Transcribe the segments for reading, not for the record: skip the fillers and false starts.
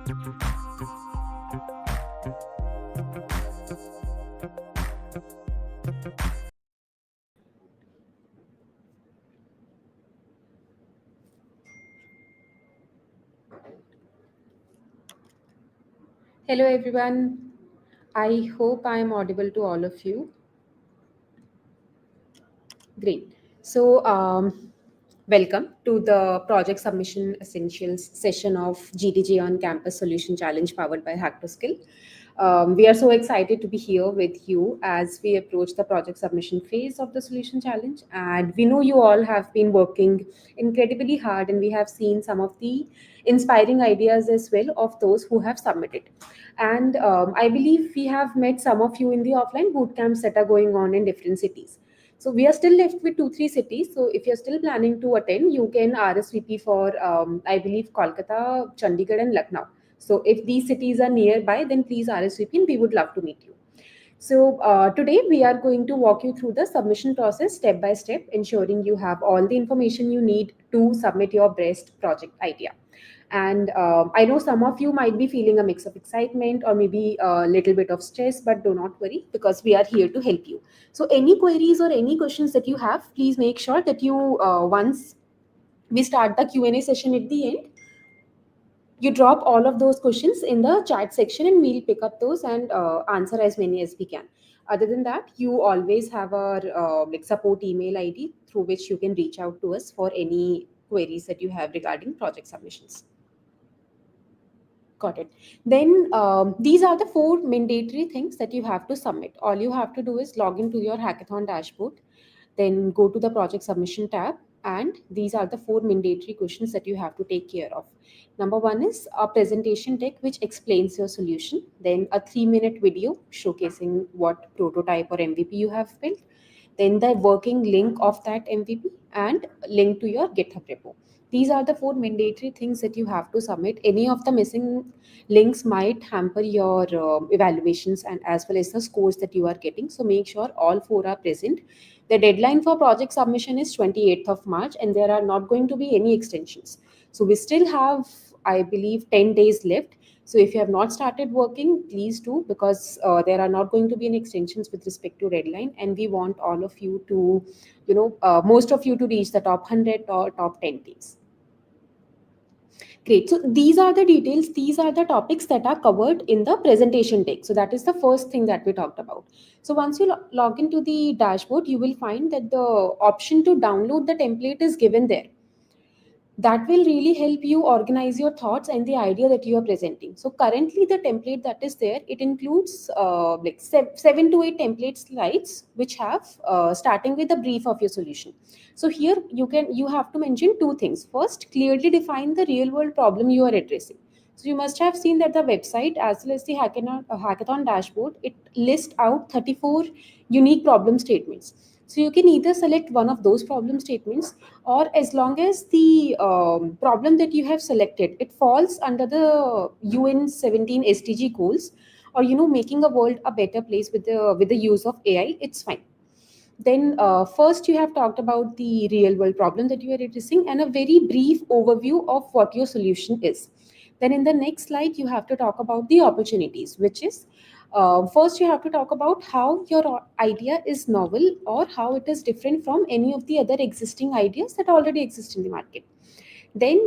Hello everyone. I hope I am audible to all of you. Great. So, welcome to the Project Submission Essentials session of GTG on Campus Solution Challenge powered by Hack to Skill. We are so excited to be here with you as we approach the project submission phase of the solution challenge. And we know you all have been working incredibly hard, and we have seen some of the inspiring ideas as well of those who have submitted. And I believe we have met some of you in the offline boot camps that are going on in different cities. So we are still left with 2-3 cities. So if you're still planning to attend, you can RSVP for I believe Kolkata, Chandigarh, and Lucknow. So if these cities are nearby, then please RSVP, and we would love to meet you. So today we are going to walk you through the submission process step by step, ensuring you have all the information you need to submit your best project idea. And I know some of you might be feeling a mix of excitement or maybe a little bit of stress, but do not worry because we are here to help you. So any queries or any questions that you have, please make sure that you once we start the Q&A session at the end, you drop all of those questions in the chat section and we'll pick up those and answer as many as we can. Other than that, you always have our support email ID through which you can reach out to us for any queries that you have regarding project submissions. Got it. Then these are the 4 mandatory things that you have to submit. All you have to do is log into your hackathon dashboard, then go to the project submission tab, and these are the 4 mandatory questions that you have to take care of. Number one is a presentation deck which explains your solution, then a 3-minute video showcasing what prototype or MVP you have built, then the working link of that MVP, and link to your GitHub repo. These are the 4 mandatory things that you have to submit. Any of the missing links might hamper your evaluations and as well as the scores that you are getting. So make sure all 4 are present. The deadline for project submission is 28th of March, and there are not going to be any extensions. So we still have, I believe, 10 days left. So if you have not started working, please do, because there are not going to be any extensions with respect to deadline, and we want all of you to, most of you to reach the top 100 or top 10 teams. Great. So these are the details. These are the topics that are covered in the presentation deck. So that is the first thing that we talked about. So once you log into the dashboard, you will find that the option to download the template is given there. That will really help you organize your thoughts and the idea that you are presenting. So currently the template that is there, it includes 7 to 8 template slides which have starting with a brief of your solution. So here you have to mention 2 things. First, clearly define the real world problem you are addressing. So you must have seen that the website as well as the hackathon dashboard, it lists out 34 unique problem statements. So you can either select one of those problem statements, or as long as the problem that you have selected, it falls under the UN 17 SDG goals, or making a world a better place with the use of AI, it's fine. Then first you have talked about the real world problem that you are addressing and a very brief overview of what your solution is. Then in the next slide you have to talk about the opportunities, which is first you have to talk about how your idea is novel or how it is different from any of the other existing ideas that already exist in the market. Then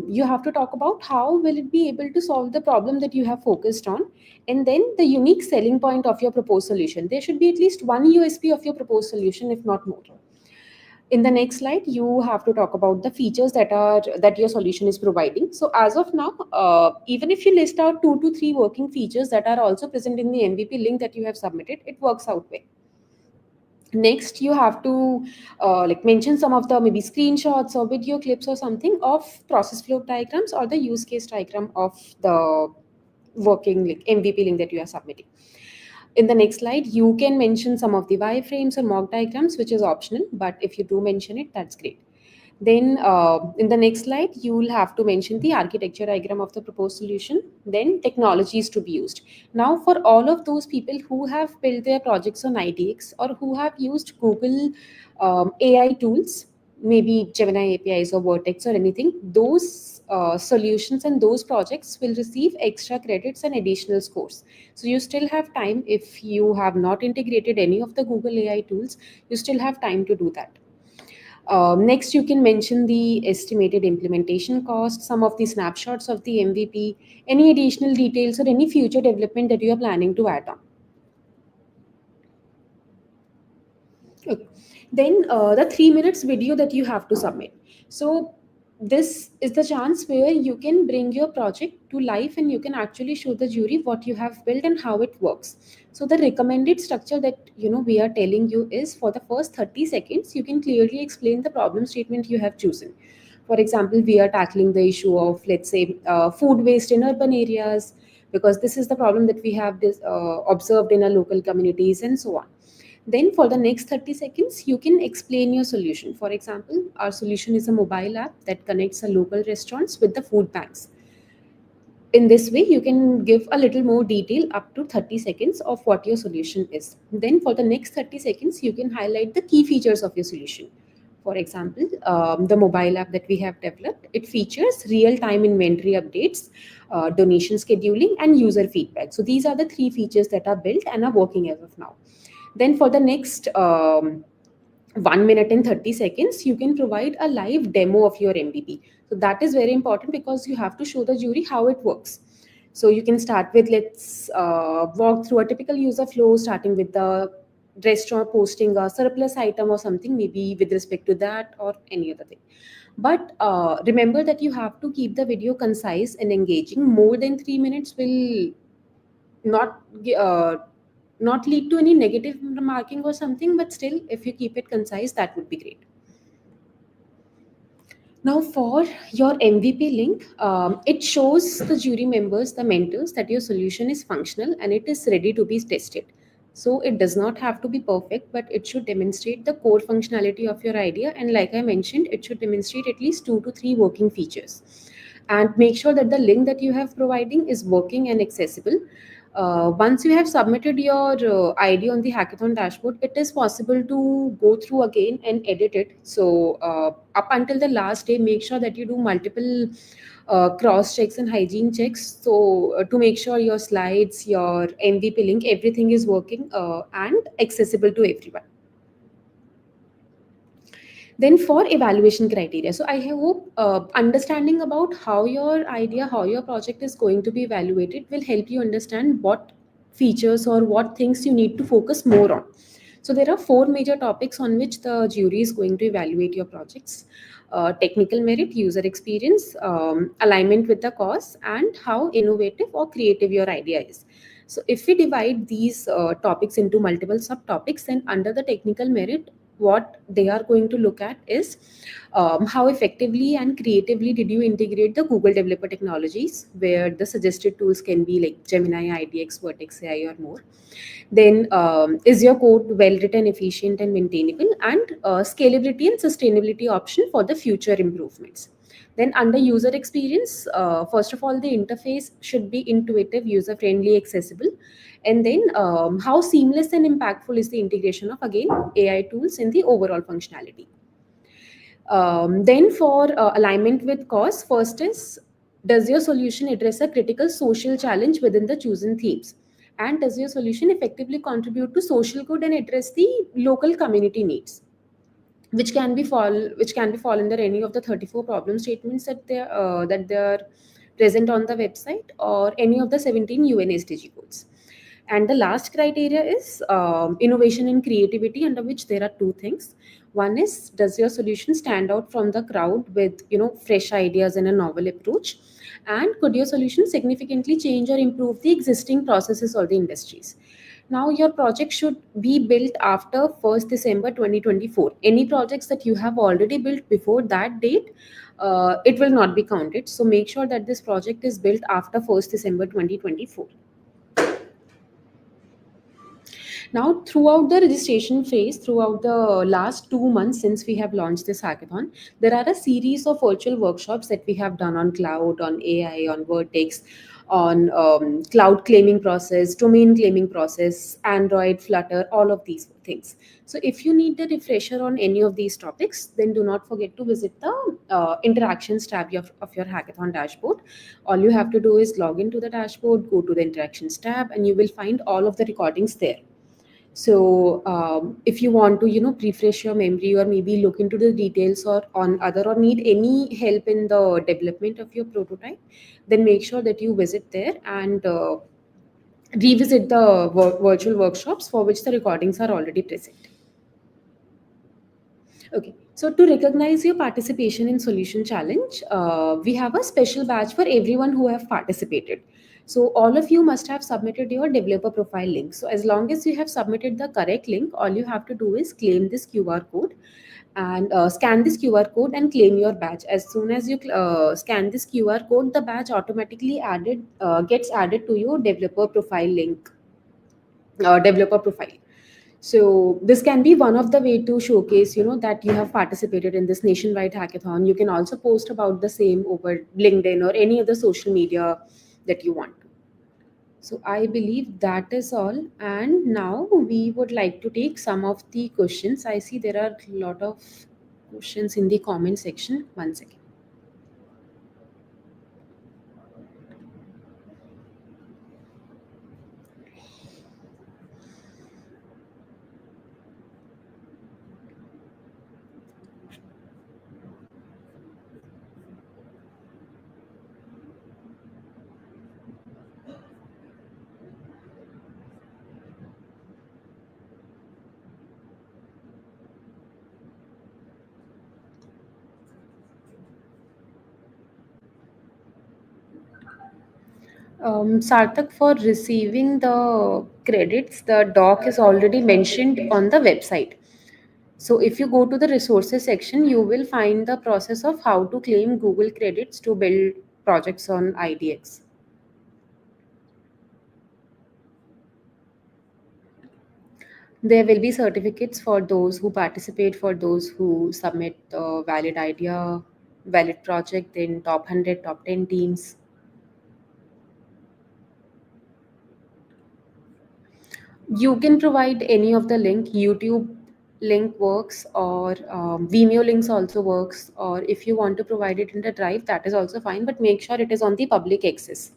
you have to talk about how will it be able to solve the problem that you have focused on, and then the unique selling point of your proposed solution. There should be at least one USP of your proposed solution, if not more. In the next slide you have to talk about the features that your solution is providing. So as of now, even if you list out 2 to 3 working features that are also present in the MVP link that you have submitted, it works out well. Next you have to mention some of the maybe screenshots or video clips or something of process flow diagrams or the use case diagram of the working MVP link that you are submitting. In the next slide you can mention some of the wireframes or mock diagrams, which is optional, but if you do mention it, that's great. Then in the next slide, you will have to mention the architecture diagram of the proposed solution, then technologies to be used. Now, for all of those people who have built their projects on IDX or who have used Google AI tools, maybe Gemini APIs or Vertex or anything, those solutions and those projects will receive extra credits and additional scores. So you still have time. If you have not integrated any of the Google AI tools, you still have time to do that. Next, you can mention the estimated implementation cost, some of the snapshots of the MVP, any additional details, or any future development that you are planning to add on. Okay. Then the 3 minutes video that you have to submit. So this is the chance where you can bring your project to life and you can actually show the jury what you have built and how it works. So the recommended structure that we are telling you is, for the first 30 seconds you can clearly explain the problem statement you have chosen. For example, we are tackling the issue of, let's say, food waste in urban areas, because this is the problem that we have observed in our local communities, and so on. Then for the next 30 seconds, you can explain your solution. For example, our solution is a mobile app that connects a local restaurants with the food banks. In this way, you can give a little more detail up to 30 seconds of what your solution is. Then for the next 30 seconds, you can highlight the key features of your solution. For example, the mobile app that we have developed, it features real-time inventory updates, donation scheduling, and user feedback. So these are the three features that are built and are working as of now. Then for the next 1 minute and 30 seconds, you can provide a live demo of your MVP. So that is very important because you have to show the jury how it works. So you can start with, let's walk through a typical user flow, starting with the restaurant posting a surplus item or something, maybe with respect to that or any other thing. But remember that you have to keep the video concise and engaging. More than 3 minutes will not not lead to any negative remarking or something, but still, if you keep it concise, that would be great. Now, for your MVP link, it shows the jury members, the mentors, that your solution is functional and it is ready to be tested. So it does not have to be perfect, but it should demonstrate the core functionality of your idea. And like I mentioned, it should demonstrate at least 2 to 3 working features. And make sure that the link that you have providing is working and accessible. Once you have submitted your ID on the hackathon dashboard, it is possible to go through again and edit it. So up until the last day, make sure that you do multiple cross checks and hygiene checks. So to make sure your slides, your MVP link, everything is working and accessible to everyone. Then for evaluation criteria, so I hope understanding about how your idea, how your project is going to be evaluated will help you understand what features or what things you need to focus more on. So there are four major topics on which the jury is going to evaluate your projects: technical merit, user experience, alignment with the cause, and how innovative or creative your idea is. So if we divide these topics into multiple subtopics, then under the technical merit, what they are going to look at is how effectively and creatively did you integrate the Google developer technologies, where the suggested tools can be like Gemini, IDX, Vertex AI, or more. Then is your code well written, efficient, and maintainable, and scalability and sustainability option for the future improvements. Then under user experience, first of all, the interface should be intuitive, user friendly, accessible. And then how seamless and impactful is the integration of, again, AI tools in the overall functionality. Then for alignment with cause, first is, does your solution address a critical social challenge within the chosen themes? And does your solution effectively contribute to social good and address the local community needs? Which can be fall under any of the 34 problem statements that they are present on the website, or any of the 17 UN SDG goals. And the last criteria is innovation and creativity, under which there are two things. One is, does your solution stand out from the crowd with fresh ideas and a novel approach? And could your solution significantly change or improve the existing processes or the industries? Now, your project should be built after 1st December 2024. Any projects that you have already built before that date, it will not be counted. So make sure that this project is built after 1st December 2024. Now, throughout the registration phase, throughout the last 2 months since we have launched this hackathon, there are a series of virtual workshops that we have done on cloud, on AI, on Vertex, on cloud claiming process, domain claiming process, Android, Flutter, all of these things. So if you need the refresher on any of these topics, then do not forget to visit the interactions tab of your hackathon dashboard. All you have to do is log into the dashboard, go to the interactions tab, and you will find all of the recordings there. So if you want to refresh your memory, or maybe look into the details or on other, or need any help in the development of your prototype, then make sure that you visit there and revisit the virtual workshops for which the recordings are already present. Okay, so to recognize your participation in Solution Challenge, we have a special badge for everyone who have participated. So all of you must have submitted your developer profile link. So as long as you have submitted the correct link, all you have to do is claim this QR code and scan this QR code and claim your badge. As soon as you scan this QR code, the badge automatically gets added to your developer profile. So this can be one of the way to showcase that you have participated in this nationwide hackathon. You can also post about the same over LinkedIn or any other social media that you want to. So I believe that is all, and now we would like to take some of the questions. I see there are a lot of questions in the comment section. One second. Sarthak, for receiving the credits, the doc is already mentioned on the website. So if you go to the resources section, you will find the process of how to claim Google credits to build projects on IDX. There will be certificates for those who participate, for those who submit a valid idea, valid project in top 100, top 10 teams. You can provide any of the link. YouTube link works, or Vimeo links also works, or if you want to provide it in the drive, that is also fine, but make sure it is on the public access.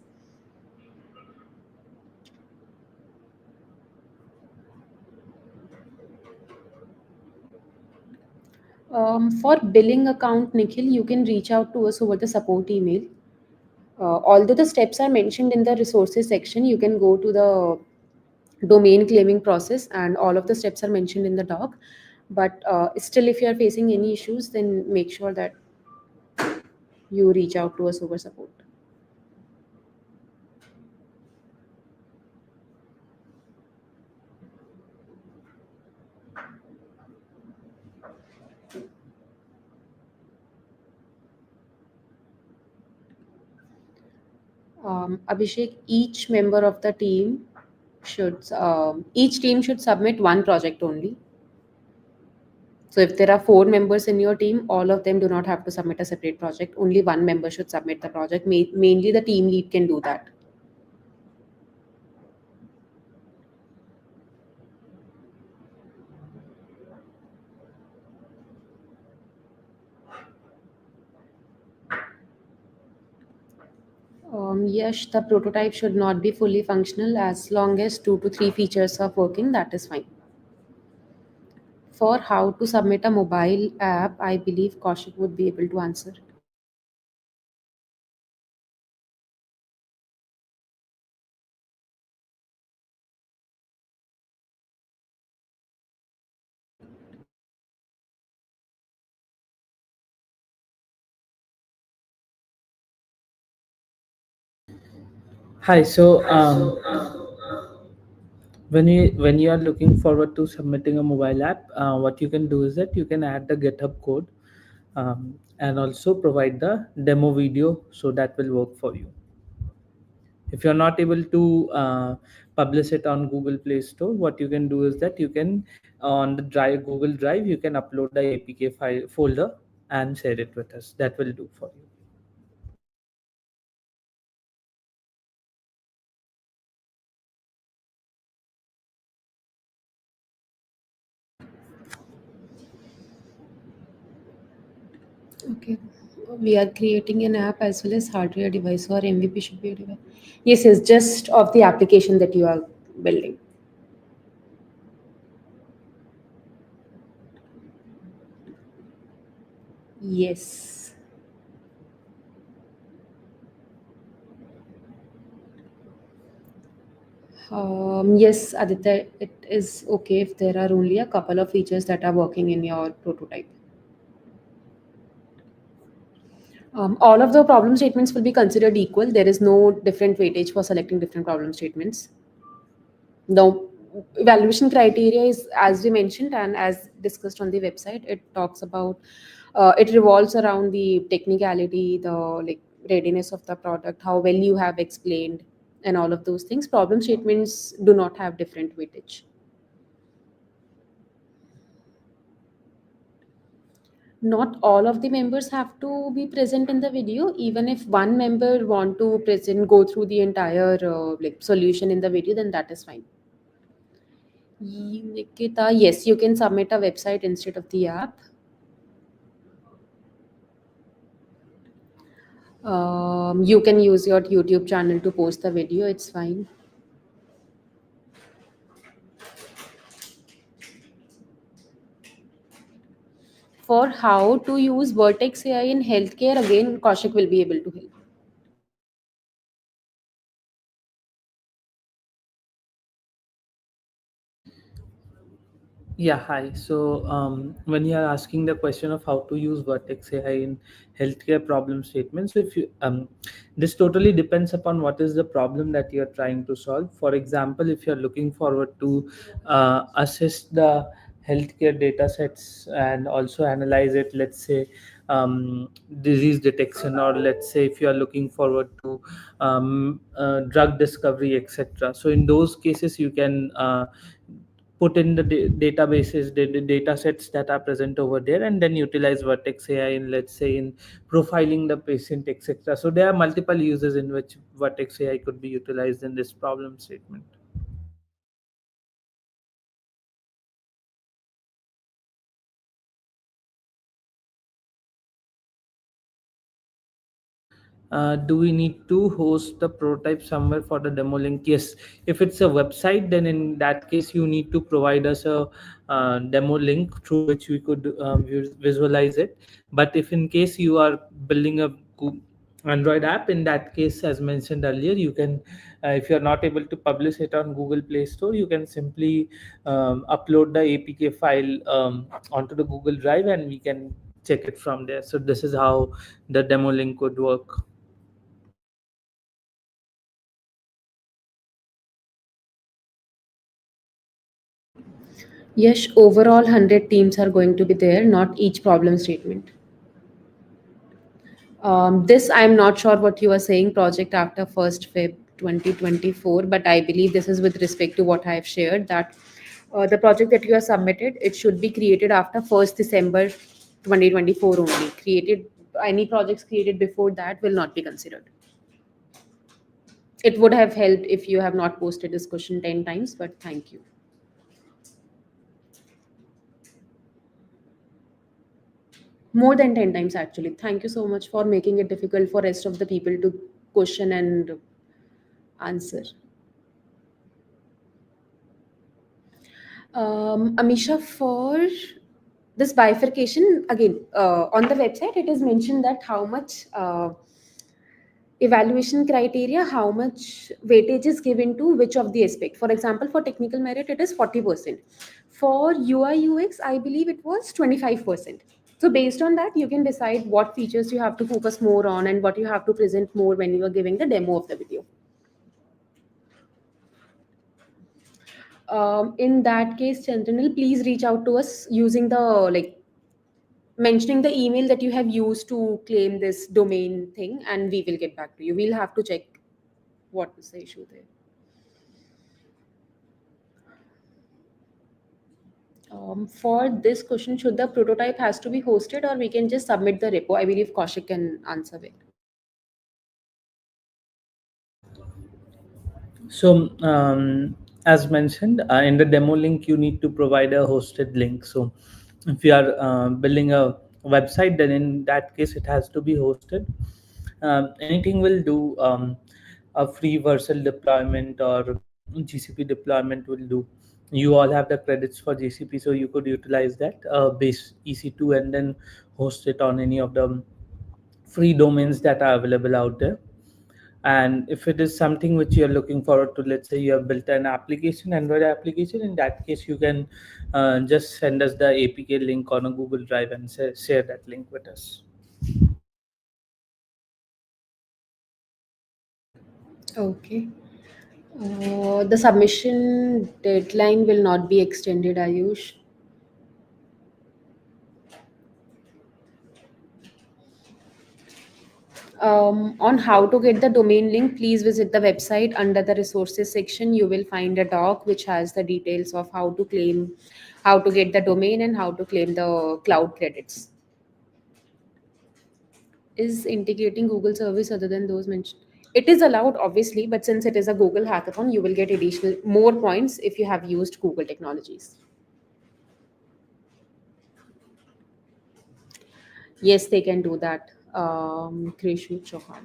For billing account, Nikhil, you can reach out to us over the support email. Although the steps are mentioned in the resources section, you can go to the domain claiming process, and all of the steps are mentioned in the doc. But still, if you are facing any issues, then make sure that you reach out to us over support. Abhishek, each team should submit one project only. So if there are four members in your team, all of them do not have to submit a separate project. Only one member should submit the project. Mainly the team lead can do that. Yes, the prototype should not be fully functional. As long as 2 to 3 features are working, that is fine. For how to submit a mobile app, I believe Kaushik would be able to answer. Hi. When you are looking forward to submitting a mobile app, what you can do is that you can add the GitHub code, and also provide the demo video, so that will work for you. If you're not able to publish it on Google Play Store, what you can do is that you can, on the drive Google Drive, you can upload the APK file folder and share it with us. That will do for you. Okay. We are creating an app as well as hardware device, or MVP should be a device. Yes, yes, just of the application that you are building. Yes. Yes, Aditya, it is okay if there are only a couple of features that are working in your prototype. All of the problem statements will be considered equal. There is no different weightage for selecting different problem statements. The evaluation criteria is, as we mentioned and as discussed on the website, it talks about, it revolves around the technicality, the like readiness of the product, how well you have explained, and all of those things. Problem statements do not have different weightage. Not all of the members have to be present in the video. Even if one member want to present, go through the entire like solution in the video, then that is fine. Nikita, yes, you can submit a website instead of the app. You can use your YouTube channel to post the video. It's fine. For how to use Vertex AI in healthcare, again, Kaushik will be able to help. Yeah, hi. So, when you are asking the question of how to use Vertex AI in healthcare problem statements, so if you this totally depends upon what is the problem that you are trying to solve. For example, if you are looking forward to assess the healthcare data sets and also analyze it, let's say disease detection, or let's say if you are looking forward to drug discovery, etc. So in those cases, you can put in the databases, the data sets that are present over there, and then utilize Vertex AI in, let's say, in profiling the patient, etc. So there are multiple uses in which Vertex AI could be utilized in this problem statement. Do we need to host the prototype somewhere for the demo link? Yes. If it's a website, then in that case you need to provide us a demo link through which we could visualize it. But if in case you are building a Android app, in that case, as mentioned earlier, you can, if you're not able to publish it on Google Play Store, you can simply upload the APK file onto the Google Drive, and we can check it from there. So this is how the demo link would work. Yes, overall 100 teams are going to be there, not each problem statement. This I'm not sure what you are saying, project after 1st Feb 2024, but I believe this is with respect to what I have shared, that the project that you have submitted, it should be created after 1st December 2024 only. Created, any projects created before that will not be considered. It would have helped if you have not posted this question 10 times, but thank you. More than 10 times actually. Thank you so much for making it difficult for rest of the people to question and answer. Amisha, for this bifurcation, again, on the website, it is mentioned that how much evaluation criteria, how much weightage is given to which of the aspect. For example, for technical merit, it is 40%. For UI UX, I believe it was 25%. So based on that, you can decide what features you have to focus more on and what you have to present more when you are giving the demo of the video. In that case, Chandanil, please reach out to us using the like mentioning the email that you have used to claim this domain thing, and we will get back to you. We'll have to check what is the issue there. For this question, should the prototype has to be hosted or we can just submit the repo? I believe Kaushik can answer it. So, as mentioned, in the demo link, you need to provide a hosted link. So, if you are building a website, then in that case it has to be hosted. Anything will do. A free Vercel deployment or GCP deployment will do. You all have the credits for GCP, so you could utilize that base EC2 and then host it on any of the free domains that are available out there. And if it is something which you're looking forward to, let's say you have built an application, Android application, in that case you can just send us the APK link on a Google Drive and share that link with us. Okay. The submission deadline will not be extended, Ayush. On how to get the domain link, please visit the website. Under the resources section, you will find a doc which has the details of how to claim, how to get the domain, and how to claim the cloud credits. Is integrating Google service other than those mentioned? It is allowed, obviously, but since it is a Google hackathon, you will get additional more points if you have used Google technologies. Yes, they can do that. Krishu Chauhan.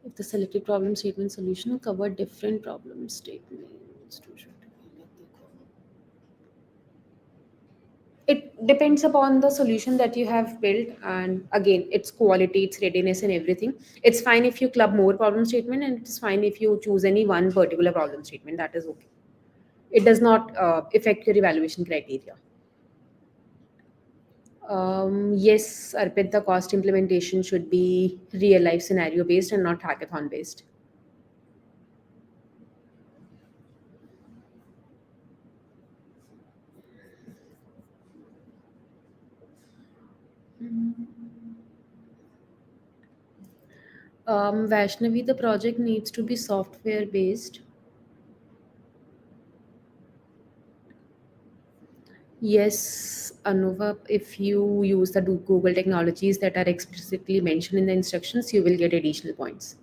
If the selected problem statement solution cover different problem statements, it depends upon the solution that you have built, and again, its quality, its readiness, and everything. It's fine if you club more problem statement, and it's fine if you choose any one particular problem statement. That is okay. It does not affect your evaluation criteria. Yes, Arpit, the cost implementation should be real life scenario based and not hackathon based. Vaishnavi, the project needs to be software based. Yes, Anuva, if you use the Google technologies that are explicitly mentioned in the instructions, you will get additional points.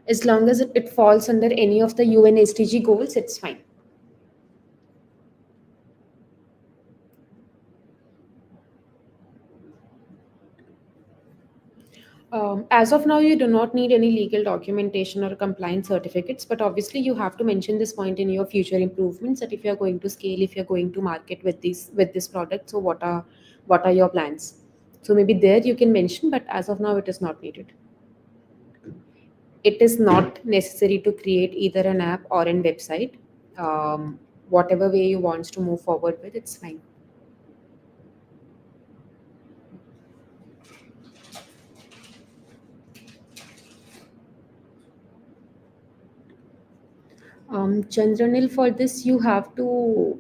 As long as it falls under any of the UN SDG goals, it's fine. As of now, you do not need any legal documentation or compliance certificates, but obviously you have to mention this point in your future improvements that if you're going to scale, if you're going to market with this product, so what are your plans? So maybe there you can mention, but as of now, it is not needed. It is not necessary to create either an app or a website. Whatever way you want to move forward with, it's fine. Chandranil, for this, you have to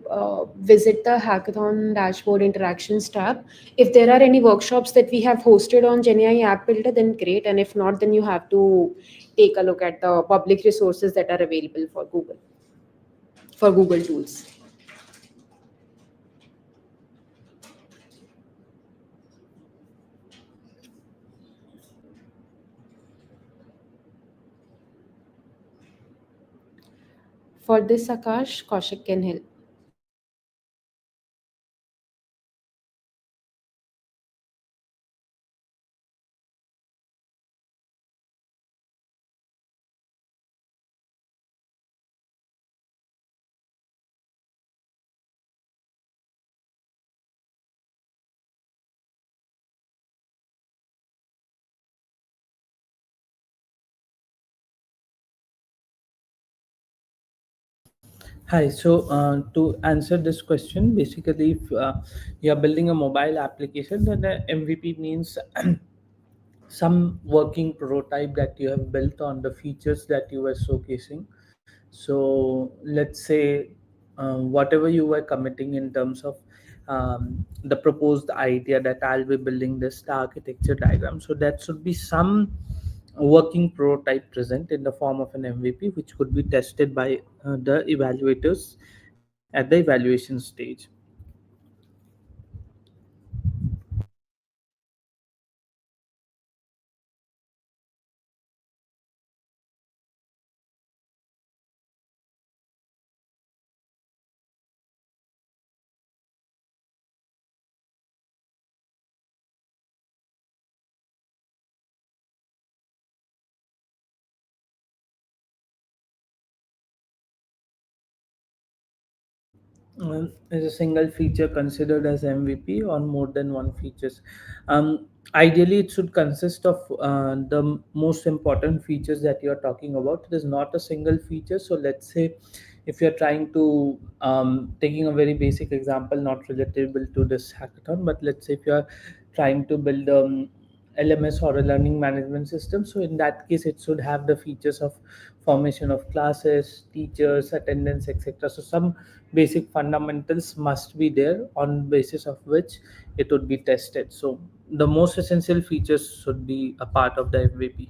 visit the Hackathon Dashboard Interactions tab. If there are any workshops that we have hosted on GenAI App Builder, then great. And if not, then you have to take a look at the public resources that are available for Google tools. For this, Akash, Kaushik can help. Hi, so to answer this question, basically, if you're building a mobile application, then the MVP means some working prototype that you have built on the features that you were showcasing. So let's say whatever you were committing in terms of the proposed idea that I'll be building this, the architecture diagram. So that should be some working prototype present in the form of an MVP, which could be tested by the evaluators at the evaluation stage. Is a single feature considered as MVP or more than one features? Ideally, it should consist of the most important features that you are talking about. It is not a single feature. So let's say if you're trying to taking a very basic example, not relatable to this hackathon, but let's say if you're trying to build LMS or a learning management system. So in that case, it should have the features of formation of classes, teachers, attendance, etc. So some basic fundamentals must be there on basis of which it would be tested. So the most essential features should be a part of the MVP.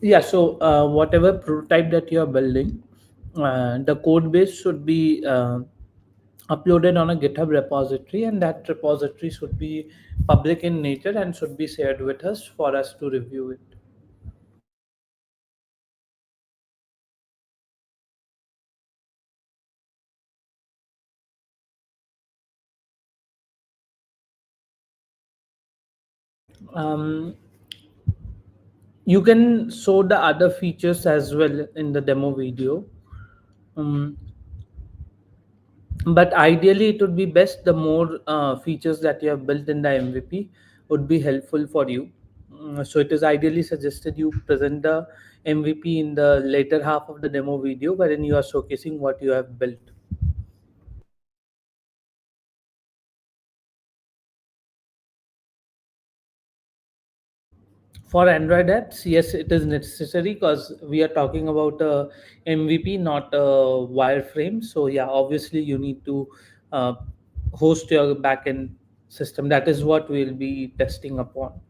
Yeah, so whatever prototype that you are building, the code base should be uploaded on a GitHub repository, and that repository should be public in nature and should be shared with us for us to review it. Um, you can show the other features as well in the demo video. Um, but ideally it would be best the more features that you have built in the MVP would be helpful for you. So it is ideally suggested you present the MVP in the later half of the demo video wherein you are showcasing what you have built. For Android apps, yes, it is necessary because we are talking about a MVP, not a wireframe. So yeah, obviously you need to uh, host your backend system. That is what we'll be testing upon.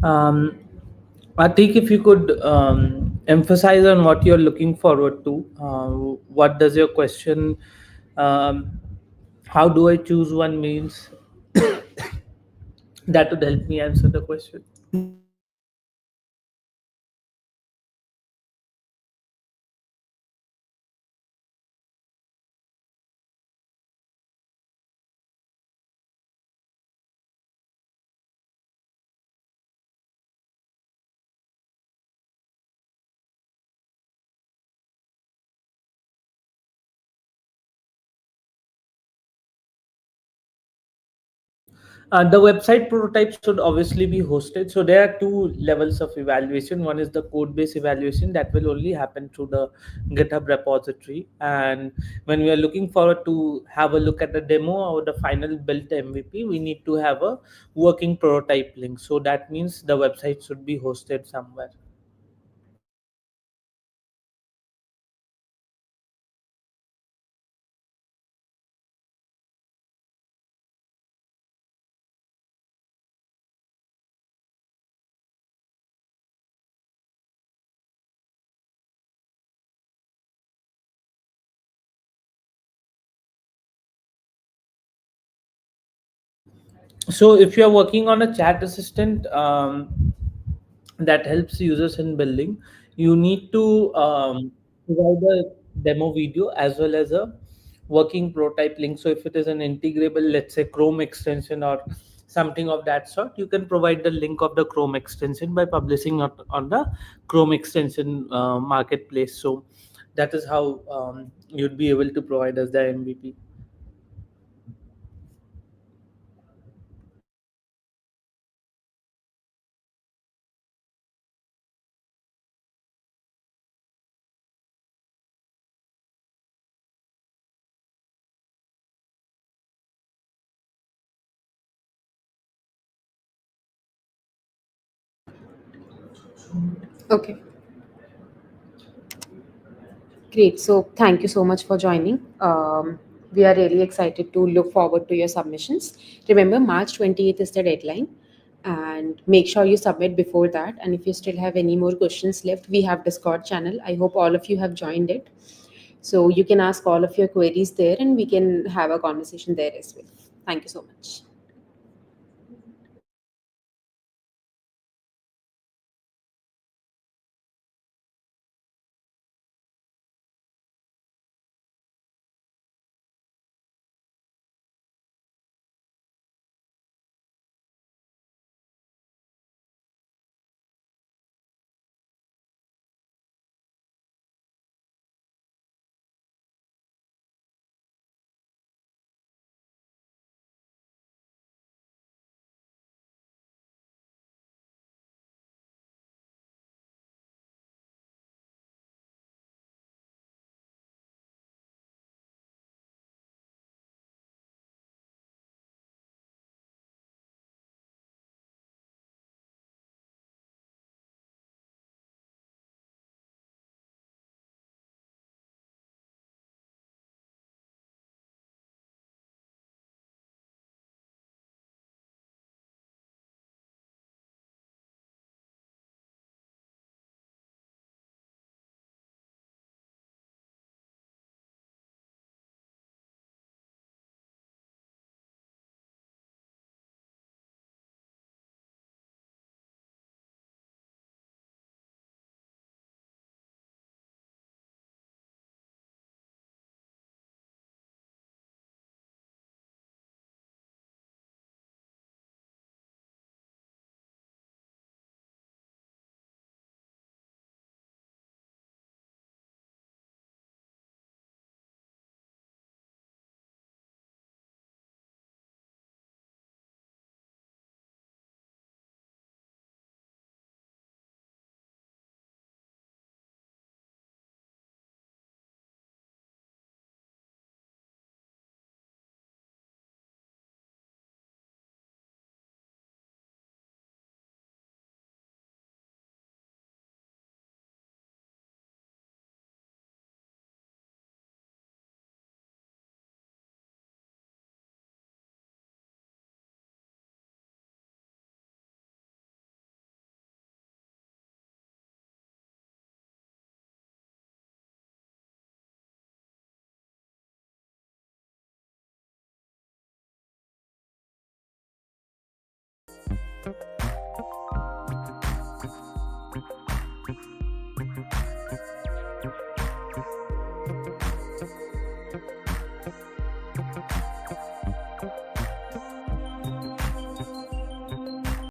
Um, Atik, if you could emphasize on what you're looking forward to, what does your question, um, how do I choose one means, that would help me answer the question. The website prototype should obviously be hosted. So there are two levels of evaluation. One is the code base evaluation that will only happen through the GitHub repository. And when we are looking forward to have a look at the demo or the final built MVP, we need to have a working prototype link. So that means the website should be hosted somewhere. So if you are working on a chat assistant, that helps users in building, you need to provide a demo video as well as a working prototype link. So if it is an integrable, let's say Chrome extension or something of that sort, you can provide the link of the Chrome extension by publishing it on the Chrome extension marketplace. So that is how you'd be able to provide us the MVP. Okay, great. So thank you so much for joining. We are really excited to look forward to your submissions. Remember, March 28th is the deadline, and make sure you submit before that. And if you still have any more questions left, we have Discord channel. I hope all of you have joined it. So you can ask all of your queries there, and we can have a conversation there as well. Thank you so much.